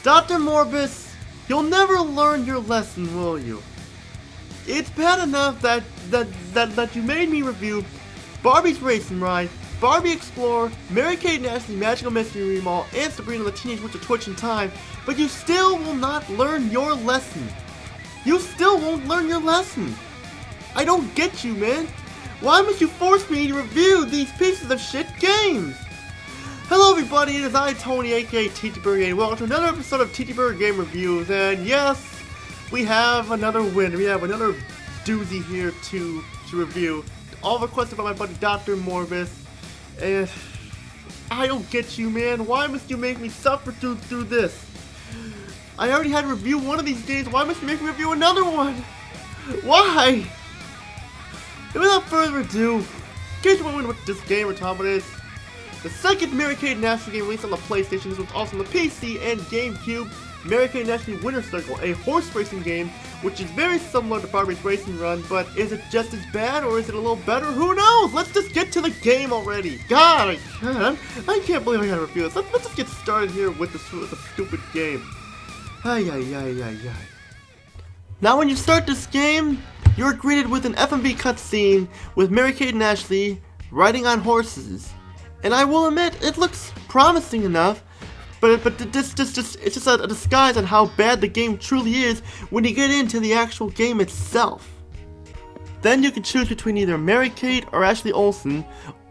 Dr. Morbus, you'll never learn your lesson, will you? It's bad enough that you made me review Barbie's Racing Ride, Barbie Explorer, Mary-Kate and Ashley Magical Mystery Mall, and Sabrina the Teenage Witch of Twitch in Time, but you still will not learn your lesson. You still won't learn your lesson. I don't get you, man. Why must you force me to review these pieces of shit games? Hello everybody, it is I, Tony, aka TTBurger, and welcome to another episode of TTBurger Game Reviews, and yes, we have another win. We have another doozy here to review. All requested by my buddy Dr. Morbus, and I don't get you, man. Why must you make me suffer through this? I already had to review one of these games. Why must you make me review another one? Why? And without further ado, in case you wondering what this game we're talking about is, the second Mary-Kate and Ashley game released on the PlayStation. This was also on the PC and GameCube. Mary-Kate and Ashley Winter Circle, a horse racing game, which is very similar to Barbie's Racing Run, but is it just as bad or is it a little better? Who knows? Let's just get to the game already. God, I can't believe I gotta review this. Let's just get started here with the stupid game. Ay. Now when you start this game, you're greeted with an FMV cutscene with Mary-Kate and Ashley riding on horses. And I will admit, it looks promising enough, but it's just a disguise on how bad the game truly is when you get into the actual game itself. Then you can choose between either Mary-Kate or Ashley Olsen,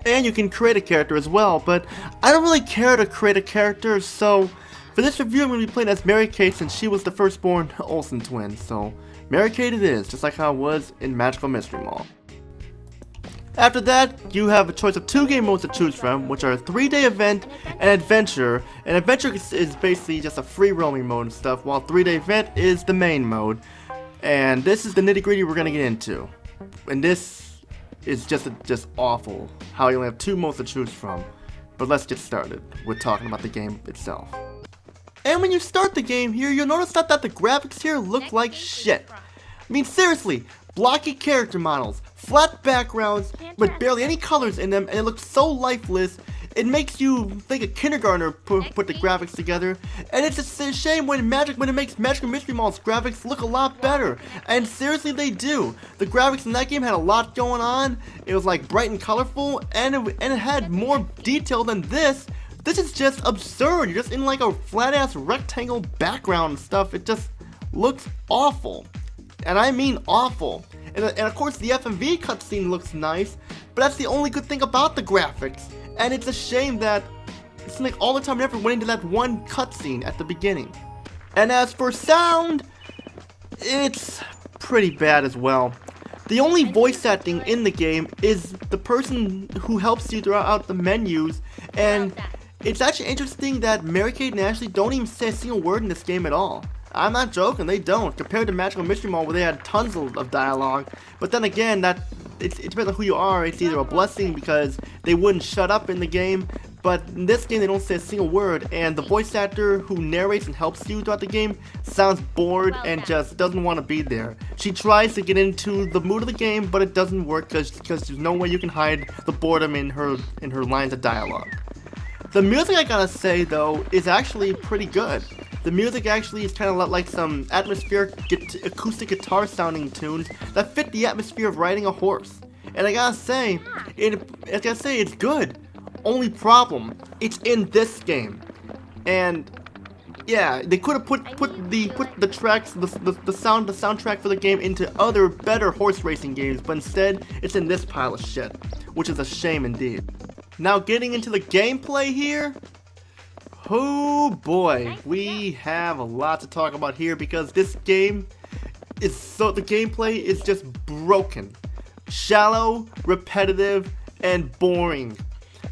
and you can create a character as well, but I don't really care to create a character, so for this review I'm going to be playing as Mary-Kate since she was the firstborn Olsen twin, so Mary-Kate it is, just like how it was in Magical Mystery Mall. After that, you have a choice of two game modes to choose from, which are a 3-day event and adventure. And adventure is basically just a free roaming mode and stuff, while 3-day event is the main mode. And this is the nitty gritty we're gonna get into. And this is just awful, how you only have two modes to choose from. But let's get started with talking about the game itself. And when you start the game here, you'll notice that the graphics here look like shit. I mean, seriously, blocky character models, flat backgrounds with barely any colors in them, and it looks so lifeless, it makes you think a kindergartner put the graphics together. And it's just a shame when it makes Magical Mystery Mall's graphics look a lot better. And seriously, they do. The graphics in that game had a lot going on. It was like bright and colorful, and it had more detail than this. This is just absurd. You're just in like a flat ass rectangle background and stuff. It just looks awful. And I mean awful. And of course the FMV cutscene looks nice, but that's the only good thing about the graphics. And it's a shame that it's like all the time and effort went into that one cutscene at the beginning. And as for sound, it's pretty bad as well. The only voice acting in the game is the person who helps you throughout the menus, and it's actually interesting that Mary-Kate and Ashley don't even say a single word in this game at all. I'm not joking, they don't, compared to Magical Mystery Mall where they had tons of dialogue. But then again, it depends on who you are. It's either a blessing because they wouldn't shut up in the game, but in this game they don't say a single word, and the voice actor who narrates and helps you throughout the game sounds bored and just doesn't want to be there. She tries to get into the mood of the game, but it doesn't work because there's no way you can hide the boredom in her lines of dialogue. The music, I gotta say though, is actually pretty good. The music actually is kind of like some atmospheric acoustic guitar sounding tunes that fit the atmosphere of riding a horse. And I gotta say, it's good. Only problem, it's in this game. And yeah, they could have put the tracks, the soundtrack for the game into other better horse racing games, but instead it's in this pile of shit, which is a shame indeed. Now getting into the gameplay here. Oh boy, we have a lot to talk about here because this game the gameplay is just broken, shallow, repetitive, and boring.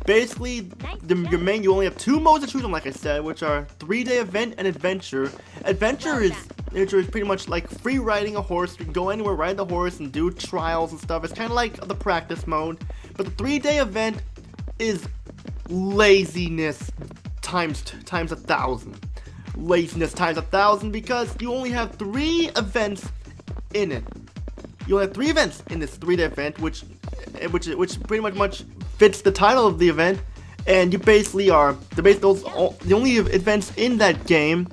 Basically, you only have two modes to choose from, like I said, which are 3-day event and adventure. Adventure is pretty much like free riding a horse. You can go anywhere, ride the horse, and do trials and stuff. It's kind of like the practice mode. But the 3-day event is laziness times 1,000. Laziness times 1,000 because you only have 3 events in it. You only have 3 events in this 3-day event, which pretty much fits the title of the event, and you basically are the only events in that game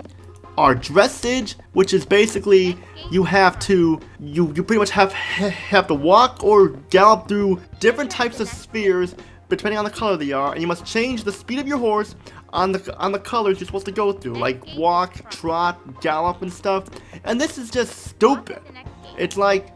are dressage, which is basically you pretty much have to walk or gallop through different types of spheres depending on the color they are, and you must change the speed of your horse on the colors you're supposed to go through, like walk, trot, gallop, and stuff. And this is just stupid. It's like,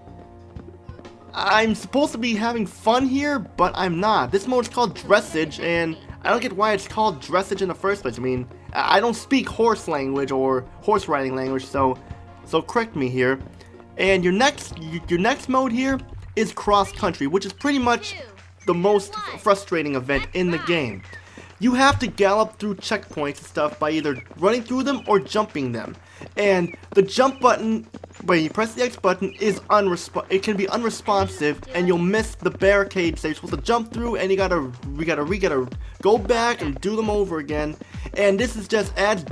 I'm supposed to be having fun here, but I'm not. This mode is called dressage, and I don't get why it's called dressage in the first place. I mean, I don't speak horse language or horse riding language, so correct me here. And your next mode here is cross country, which is pretty much the most frustrating event in the game. You have to gallop through checkpoints and stuff by either running through them or jumping them. And the jump button, when you press the X button, is it can be unresponsive, and you'll miss the barricades that you're supposed to jump through, and we gotta go back and do them over again. And this is just adds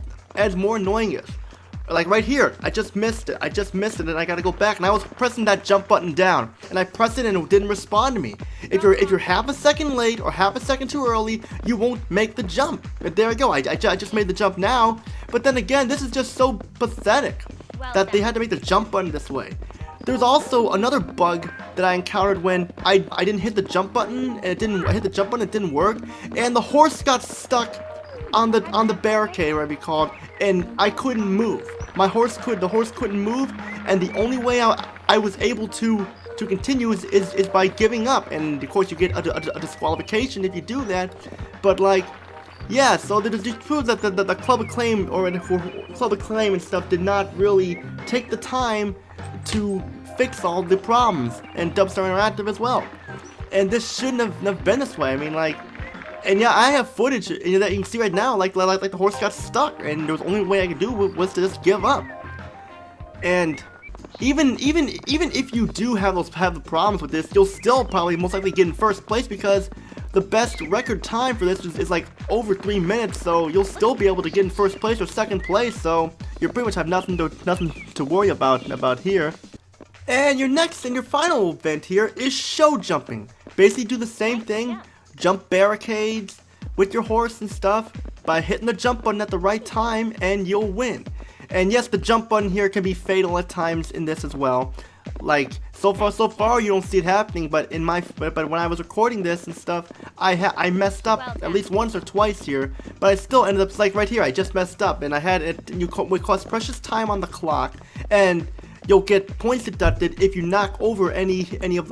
more annoyingness. Like right here, I just missed it, and I gotta go back, and I was pressing that jump button down, and I pressed it and it didn't respond to me. If you're half a second late or half a second too early, you won't make the jump. But there I go, I just made the jump now, but then again, this is just so pathetic that they had to make the jump button this way. There's also another bug that I encountered when I didn't hit the jump button, and I hit the jump button, it didn't work, and the horse got stuck on the barricade, whatever you called, and I couldn't move. The horse couldn't move, and the only way I was able to continue is by giving up, and of course you get a disqualification if you do that. But like, yeah, so this just proves that the Club Acclaim Club Acclaim and stuff did not really take the time to fix all the problems, and Dubstar Interactive as well. And this shouldn't have been this way. I mean, like. And yeah, I have footage that you can see right now, like the horse got stuck, and the only way I could do was to just give up. And even if you do have the problems with this, you'll still probably most likely get in first place, because the best record time for this is like over 3 minutes. So you'll still be able to get in first place or second place. So you pretty much have nothing to worry about here. And your final event here is show jumping. Basically, do the same thing. Jump barricades with your horse and stuff by hitting the jump button at the right time, and you'll win. And yes, the jump button here can be fatal at times in this as well. Like so far you don't see it happening, but when I was recording this and stuff, I messed up at least once or twice here, but I still ended up, like right here, I just messed up, and I had it. Would cost precious time on the clock, and you'll get points deducted if you knock over any of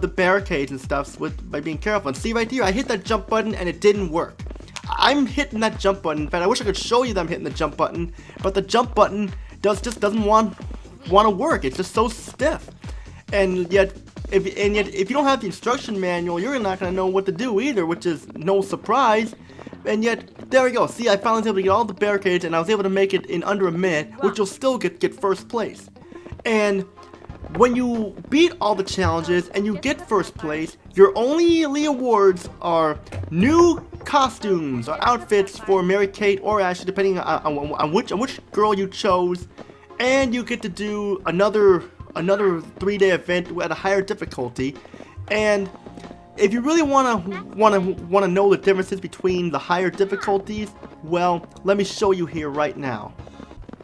the barricades and stuff by being careful. And see right here, I hit that jump button and it didn't work. I'm hitting that jump button. In fact, I wish I could show you that I'm hitting the jump button, but the jump button just doesn't want to work. It's just so stiff. And yet if you don't have the instruction manual, you're not gonna know what to do either, which is no surprise. And yet, there we go. See, I finally was able to get all the barricades, and I was able to make it in under a minute, which you'll still get first place. And when you beat all the challenges and you get first place, your only awards are new costumes or outfits for Mary Kate or Ashley, depending on which girl you chose, and you get to do another 3-day event at a higher difficulty. And if you really wanna know the differences between the higher difficulties, well, let me show you here right now.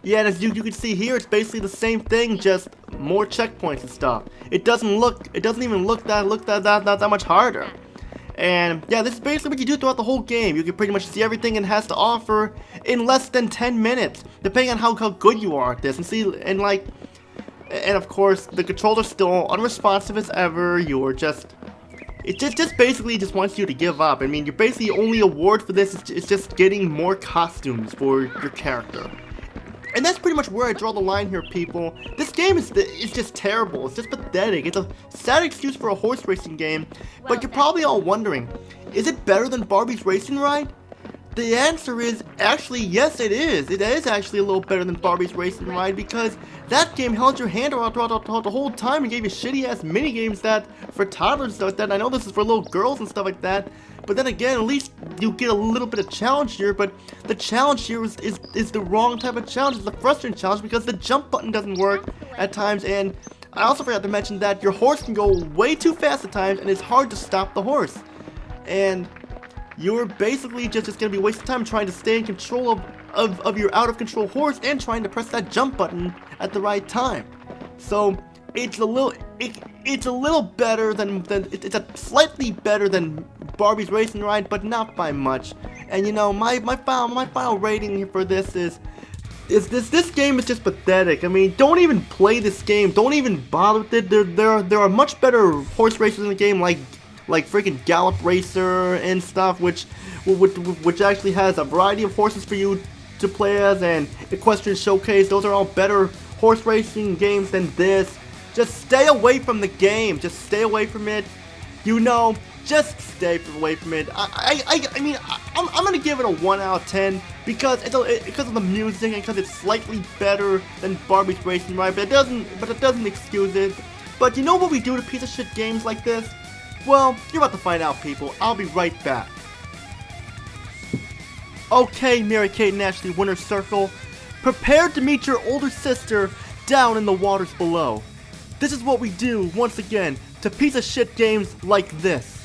Yeah, and as you can see here, it's basically the same thing, just more checkpoints and stuff. It doesn't even look that much harder. And yeah, this is basically what you do throughout the whole game. You can pretty much see everything it has to offer in less than 10 minutes, depending on how good you are at this. And of course, the controller's still unresponsive as ever. It just basically wants you to give up. I mean, your basically only award for this is just getting more costumes for your character. And that's pretty much where I draw the line here, people. This game is just terrible. It's just pathetic. It's a sad excuse for a horse racing game. But you're probably all wondering, is it better than Barbie's Racing Ride? The answer is actually yes, it is. It is actually a little better than Barbie's Racing Ride, because that game held your hand around throughout the whole time and gave you shitty ass mini games that for toddlers and stuff like that. I know this is for little girls and stuff like that, but then again, at least you get a little bit of challenge here. But the challenge here is the wrong type of challenge. It's a frustrating challenge because the jump button doesn't work at times, and I also forgot to mention that your horse can go way too fast at times, and it's hard to stop the horse. And you're basically just gonna be wasting time trying to stay in control of your out of control horse and trying to press that jump button at the right time. So it's a little better than it's a slightly better than Barbie's Racing Ride, but not by much. And you know, my final rating for this is this game is just pathetic. I mean, don't even play this game. Don't even bother with it. There are much better horse races in the game, like freaking Gallop Racer and stuff, which actually has a variety of horses for you to play as, and Equestrian Showcase. Those are all better horse racing games than this. Just stay away from the game. Just stay away from it. You know, just stay away from it. I mean, I'm gonna give it a 1 out of 10 because because of the music and because it's slightly better than Barbie's Racing Ride, but it doesn't excuse it. But you know what we do to piece of shit games like this? Well, you're about to find out, people. I'll be right back. Okay, Mary Kate and Ashley Winner's Circle, prepare to meet your older sister down in the waters below. This is what we do, once again, to piece of shit games like this.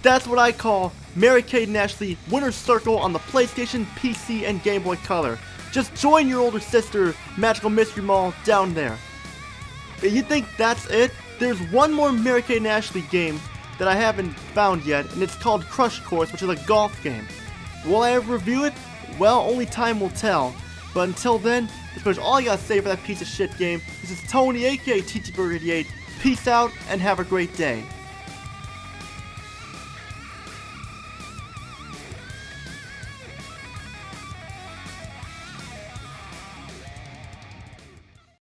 That's what I call Mary Kate and Ashley Winner's Circle on the PlayStation, PC, and Game Boy Color. Just join your older sister, Magical Mystery Mall, down there. You think that's it? There's one more Mary Kate and Ashley game that I haven't found yet, and it's called Crush Course, which is a golf game. Will I ever review it? Well, only time will tell. But until then, that's pretty much all I gotta say for that piece of shit game. This is Tony, aka TTBurger88. Peace out, and have a great day.